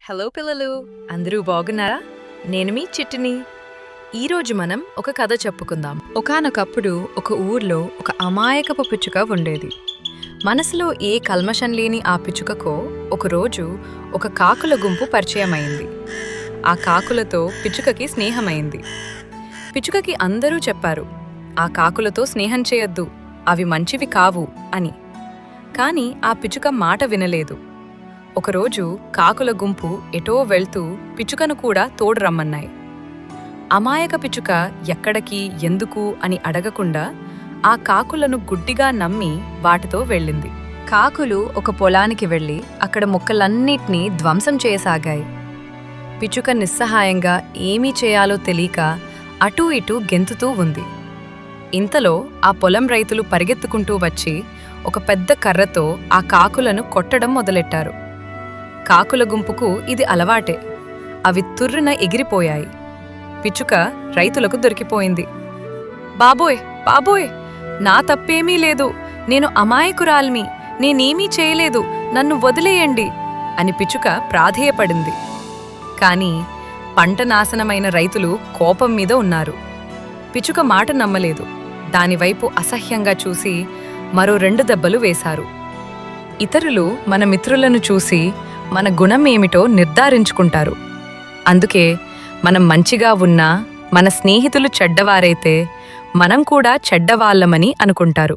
Hello పిల్లలు, అందరూ బాగున్నారా? నేను మీ చిట్టిని. ఈరోజు మనం ఒక కథ చెప్పుకుందాం. ఒకానొకప్పుడు ఒక ఊర్లో ఒక అమాయకపు పిచ్చుక ఉండేది. మనసులో ఏ కల్మషం లేని ఆ పిచ్చుకకో ఒకరోజు ఒక కాకుల గుంపు పరిచయమైంది. ఆ కాకులతో పిచ్చుకకి స్నేహమైంది. పిచ్చుకకి అందరూ చెప్పారు, ఆ కాకులతో స్నేహం చేయొద్దు, అవి మంచివి కావు అని. కాని ఆ పిచ్చుక మాట వినలేదు. ఒకరోజు కాకుల గుంపు ఎటో వెళ్తూ పిచ్చుకను కూడా తోడు రమ్మన్నాయి. అమాయక పిచ్చుక ఎక్కడికి ఎందుకు అని అడగకుండా ఆ కాకులను గుడ్డిగా నమ్మి వాటితో వెళ్ళింది. కాకులు ఒక పొలానికి వెళ్ళి అక్కడ మొక్కలన్నిటినీ ధ్వంసం చేయసాగాయి. పిచ్చుక నిస్సహాయంగా ఏమీ చేయాలో తెలియక అటూ ఇటూ గెంతుతూ ఉంది. ఇంతలో ఆ పొలం రైతులు పరిగెత్తుకుంటూ వచ్చి ఒక పెద్ద కర్రతో ఆ కాకులను కొట్టడం మొదలెట్టారు. కాకుల గుంపుకు ఇది అలవాటే. అవి తుర్రున ఎగిరిపోయాయి. పిచ్చుక రైతులకు దొరికిపోయింది. బాబోయ్ బాబోయ్, నా తప్పేమీ లేదు, నేను అమాయకురాల్మి, నేనేమీ చేయలేదు, నన్ను వదిలేయండి అని పిచ్చుక ప్రాధేయపడింది. కాని పంట నాశనమైన రైతులు కోపం మీద ఉన్నారు. పిచ్చుక మాట నమ్మలేదు. దానివైపు అసహ్యంగా చూసి మరో 2 దెబ్బలు వేశారు. ఇతరులు మన మిత్రులను చూసి మన గుణం ఏమిటో నిర్ధారించుకుంటారు. అందుకే మనం మంచిగా ఉన్నా మన స్నేహితులు చెడ్డవారైతే మనం కూడా చెడ్డవాళ్లమని అనుకుంటారు.